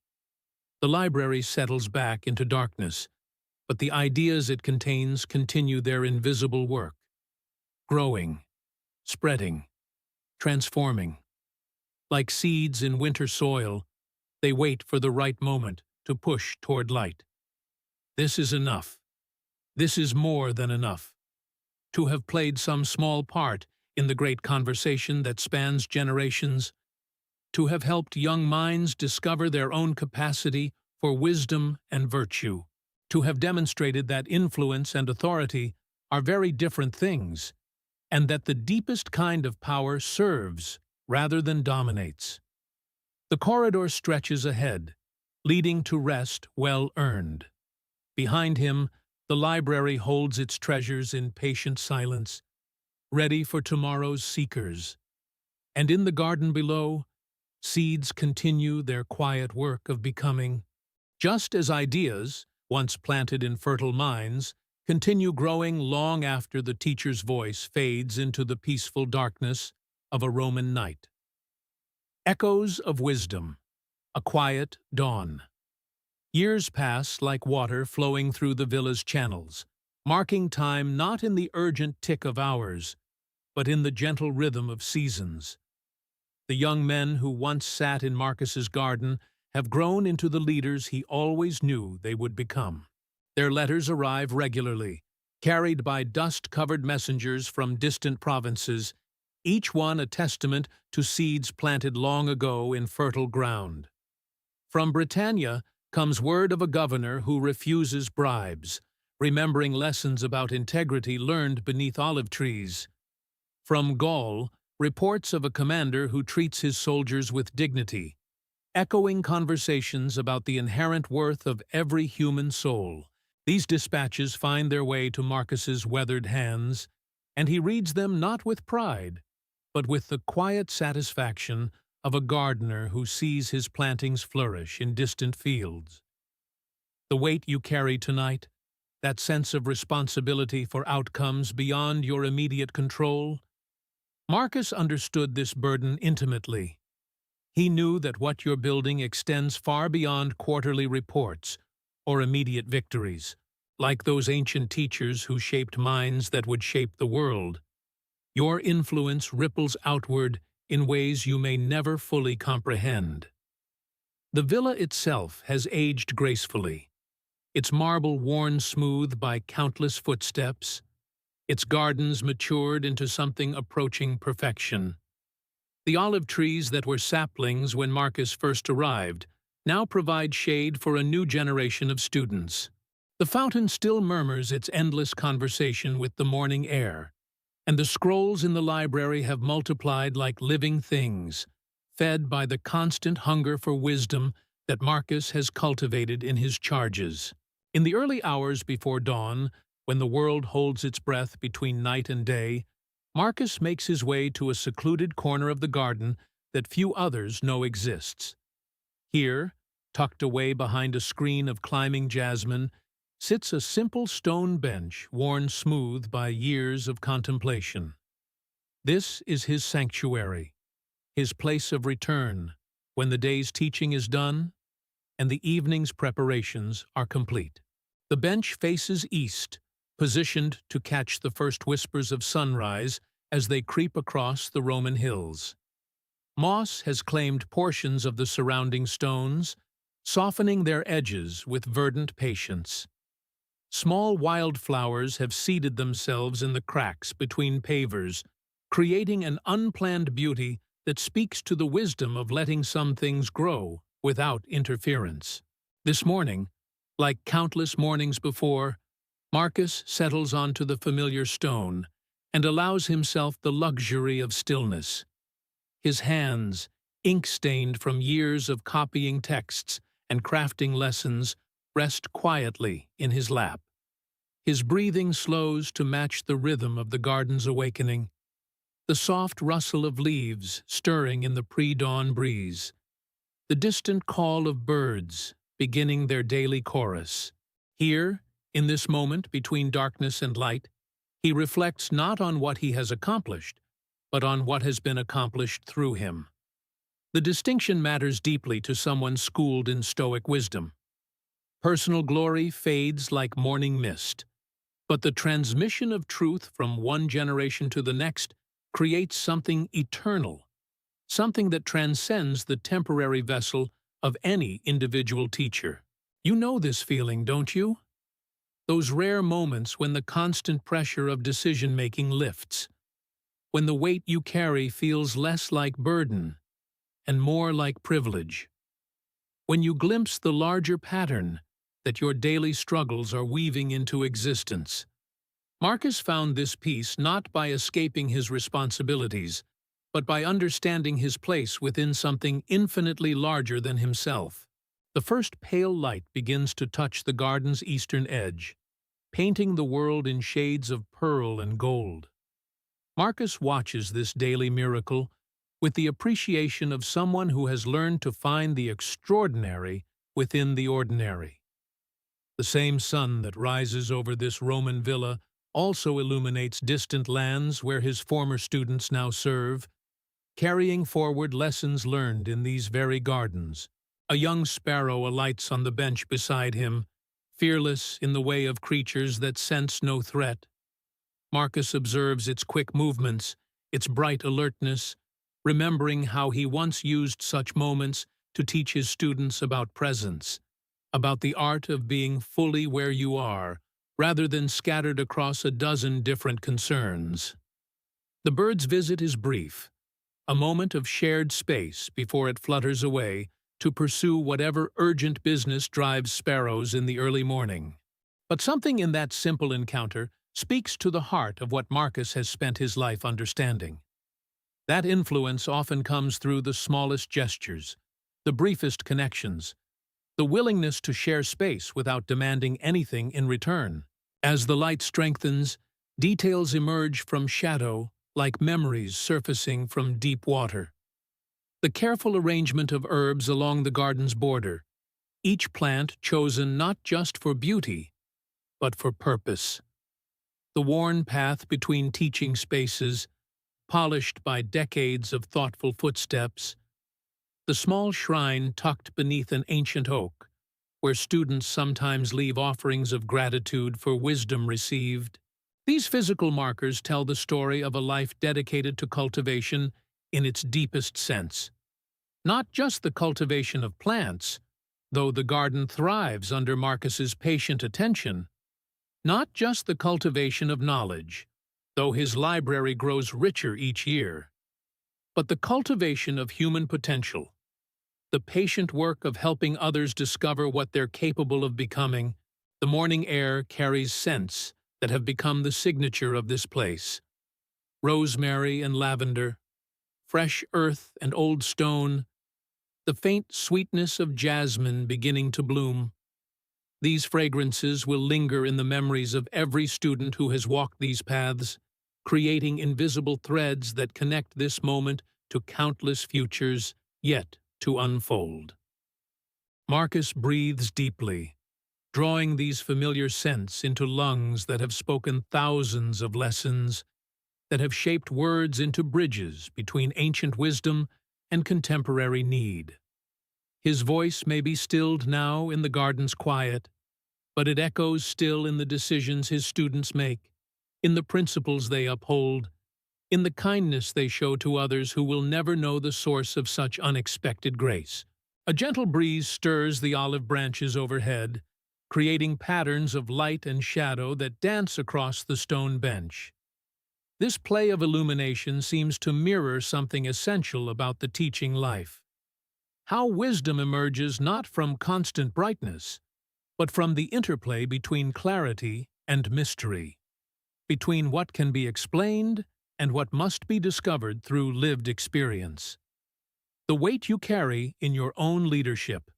The library settles back into darkness, but the ideas it contains continue their invisible work, growing, spreading, transforming. Like seeds in winter soil, they wait for the right moment to push toward light. This is enough. This is more than enough. To have played some small part in the great conversation that spans generations, to have helped young minds discover their own capacity for wisdom and virtue, to have demonstrated that influence and authority are very different things, and that the deepest kind of power serves rather than dominates. The corridor stretches ahead, leading to rest well earned. Behind him, the library holds its treasures in patient silence, ready for tomorrow's seekers. And in the garden below, seeds continue their quiet work of becoming, just as ideas, once planted in fertile minds, continue growing long after the teacher's voice fades into the peaceful darkness of a Roman night. Echoes of wisdom, a quiet dawn. Years pass like water flowing through the villa's channels, marking time not in the urgent tick of hours, but in the gentle rhythm of seasons. The young men who once sat in Marcus's garden have grown into the leaders he always knew they would become. Their letters arrive regularly, carried by dust-covered messengers from distant provinces, each one a testament to seeds planted long ago in fertile ground. From Britannia comes word of a governor who refuses bribes, remembering lessons about integrity learned beneath olive trees. From Gaul, reports of a commander who treats his soldiers with dignity, echoing conversations about the inherent worth of every human soul. These dispatches find their way to Marcus's weathered hands, and he reads them not with pride, but with the quiet satisfaction of a gardener who sees his plantings flourish in distant fields. The weight you carry tonight, that sense of responsibility for outcomes beyond your immediate control, Marcus understood this burden intimately. He knew that what you're building extends far beyond quarterly reports or immediate victories, like those ancient teachers who shaped minds that would shape the world. Your influence ripples outward in ways you may never fully comprehend. The villa itself has aged gracefully, its marble worn smooth by countless footsteps, its gardens matured into something approaching perfection. The olive trees that were saplings when Marcus first arrived now provide shade for a new generation of students. The fountain still murmurs its endless conversation with the morning air, and the scrolls in the library have multiplied like living things, fed by the constant hunger for wisdom that Marcus has cultivated in his charges. In the early hours before dawn, when the world holds its breath between night and day, Marcus makes his way to a secluded corner of the garden that few others know exists. Here, tucked away behind a screen of climbing jasmine, sits a simple stone bench worn smooth by years of contemplation. This is his sanctuary, his place of return, when the day's teaching is done and the evening's preparations are complete. The bench faces east, positioned to catch the first whispers of sunrise as they creep across the Roman hills. Moss has claimed portions of the surrounding stones, softening their edges with verdant patience. Small wildflowers have seeded themselves in the cracks between pavers, creating an unplanned beauty that speaks to the wisdom of letting some things grow without interference. This morning, like countless mornings before, Marcus settles onto the familiar stone and allows himself the luxury of stillness. His hands, ink-stained from years of copying texts and crafting lessons, rest quietly in his lap. His breathing slows to match the rhythm of the garden's awakening, the soft rustle of leaves stirring in the pre-dawn breeze. the distant call of birds beginning their daily chorus. Here, in this moment between darkness and light, he reflects not on what he has accomplished, but on what has been accomplished through him. The distinction matters deeply to someone schooled in Stoic wisdom. Personal glory fades like morning mist, but the transmission of truth from one generation to the next creates something eternal, something that transcends the temporary vessel of any individual teacher. You know this feeling, don't you? Those rare moments when the constant pressure of decision-making lifts, when the weight you carry feels less like burden and more like privilege, when you glimpse the larger pattern that your daily struggles are weaving into existence. Marcus found this peace not by escaping his responsibilities, but by understanding his place within something infinitely larger than himself. The first pale light begins to touch the garden's eastern edge, painting the world in shades of pearl and gold. Marcus watches this daily miracle with the appreciation of someone who has learned to find the extraordinary within the ordinary. The same sun that rises over this Roman villa also illuminates distant lands where his former students now serve, carrying forward lessons learned in these very gardens. A young sparrow alights on the bench beside him, fearless in the way of creatures that sense no threat. Marcus observes its quick movements, its bright alertness, remembering how he once used such moments to teach his students about presence, about the art of being fully where you are, rather than scattered across a dozen different concerns. The bird's visit is brief, a moment of shared space before it flutters away to pursue whatever urgent business drives sparrows in the early morning. But something in that simple encounter speaks to the heart of what Marcus has spent his life understanding. That influence often comes through the smallest gestures, the briefest connections, the willingness to share space without demanding anything in return. As the light strengthens, details emerge from shadow like memories surfacing from deep water. The careful arrangement of herbs along the garden's border, each plant chosen not just for beauty, but for purpose. The worn path between teaching spaces, polished by decades of thoughtful footsteps, the small shrine tucked beneath an ancient oak, where students sometimes leave offerings of gratitude for wisdom received. These physical markers tell the story of a life dedicated to cultivation in its deepest sense. Not just the cultivation of plants, though the garden thrives under Marcus's patient attention. Not just the cultivation of knowledge, though his library grows richer each year, but the cultivation of human potential, the patient work of helping others discover what they're capable of becoming. The morning air carries scents that have become the signature of this place. Rosemary and lavender, fresh earth and old stone, the faint sweetness of jasmine beginning to bloom. These fragrances will linger in the memories of every student who has walked these paths, creating invisible threads that connect this moment to countless futures yet to unfold. Marcus breathes deeply, drawing these familiar scents into lungs that have spoken thousands of lessons, that have shaped words into bridges between ancient wisdom and contemporary need. His voice may be stilled now in the garden's quiet, but it echoes still in the decisions his students make, in the principles they uphold, in the kindness they show to others who will never know the source of such unexpected grace. A gentle breeze stirs the olive branches overhead, creating patterns of light and shadow that dance across the stone bench. This play of illumination seems to mirror something essential about the teaching life. How wisdom emerges not from constant brightness, but from the interplay between clarity and mystery, between what can be explained and what must be discovered through lived experience. The weight you carry in your own leadership,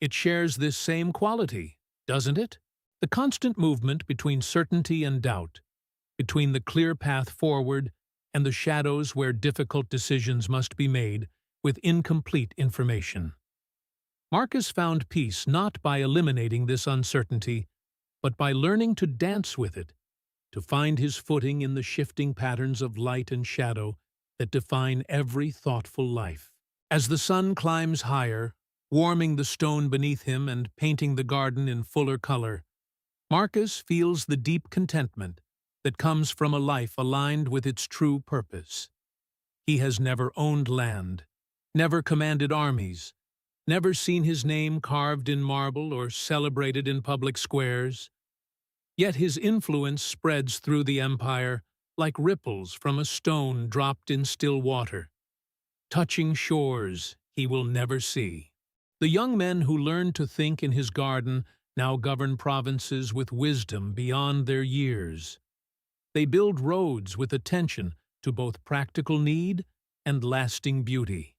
it shares this same quality, doesn't it? The constant movement between certainty and doubt, between the clear path forward and the shadows where difficult decisions must be made with incomplete information. Marcus found peace not by eliminating this uncertainty, but by learning to dance with it, to find his footing in the shifting patterns of light and shadow that define every thoughtful life. As the sun climbs higher, warming the stone beneath him and painting the garden in fuller color, Marcus feels the deep contentment that comes from a life aligned with its true purpose. He has never owned land, never commanded armies, never seen his name carved in marble or celebrated in public squares. Yet his influence spreads through the empire like ripples from a stone dropped in still water, touching shores he will never see. The young men who learned to think in his garden now govern provinces with wisdom beyond their years. They build roads with attention to both practical need and lasting beauty.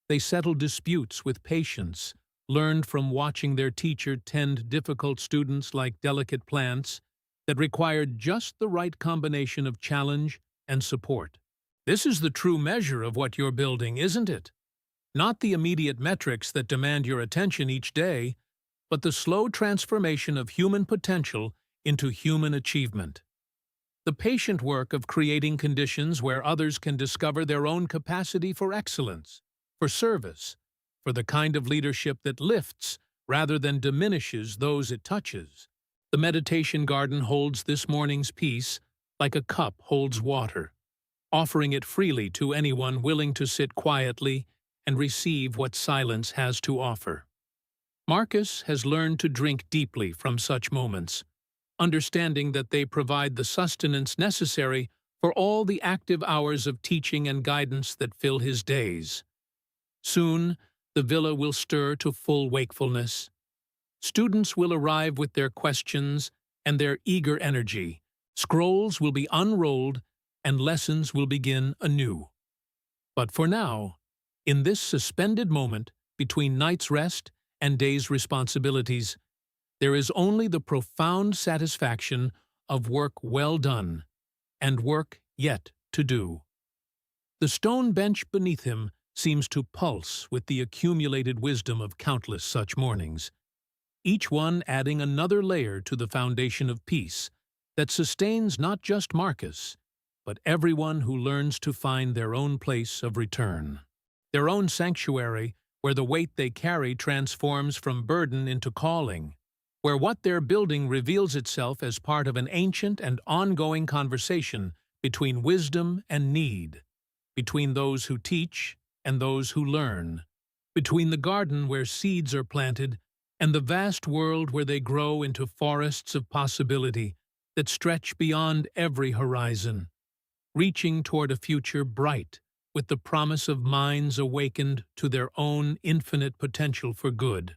They settle disputes with patience, learned from watching their teacher tend difficult students like delicate plants that required just the right combination of challenge and support. This is the true measure of what you're building, isn't it? Not the immediate metrics that demand your attention each day, but the slow transformation of human potential into human achievement. The patient work of creating conditions where others can discover their own capacity for excellence, for service, for the kind of leadership that lifts rather than diminishes those it touches. The meditation garden holds this morning's peace like a cup holds water, offering it freely to anyone willing to sit quietly and receive what silence has to offer. Marcus has learned to drink deeply from such moments, understanding that they provide the sustenance necessary for all the active hours of teaching and guidance that fill his days. Soon, the villa will stir to full wakefulness. Students will arrive with their questions and their eager energy. Scrolls will be unrolled and lessons will begin anew. But for now, in this suspended moment between night's rest and day's responsibilities, there is only the profound satisfaction of work well done and work yet to do. The stone bench beneath him seems to pulse with the accumulated wisdom of countless such mornings, each one adding another layer to the foundation of peace that sustains not just Marcus, but everyone who learns to find their own place of return, their own sanctuary where the weight they carry transforms from burden into calling, where what they're building reveals itself as part of an ancient and ongoing conversation between wisdom and need, between those who teach and those who learn, between the garden where seeds are planted and the vast world where they grow into forests of possibility that stretch beyond every horizon, reaching toward a future bright with the promise of minds awakened to their own infinite potential for good.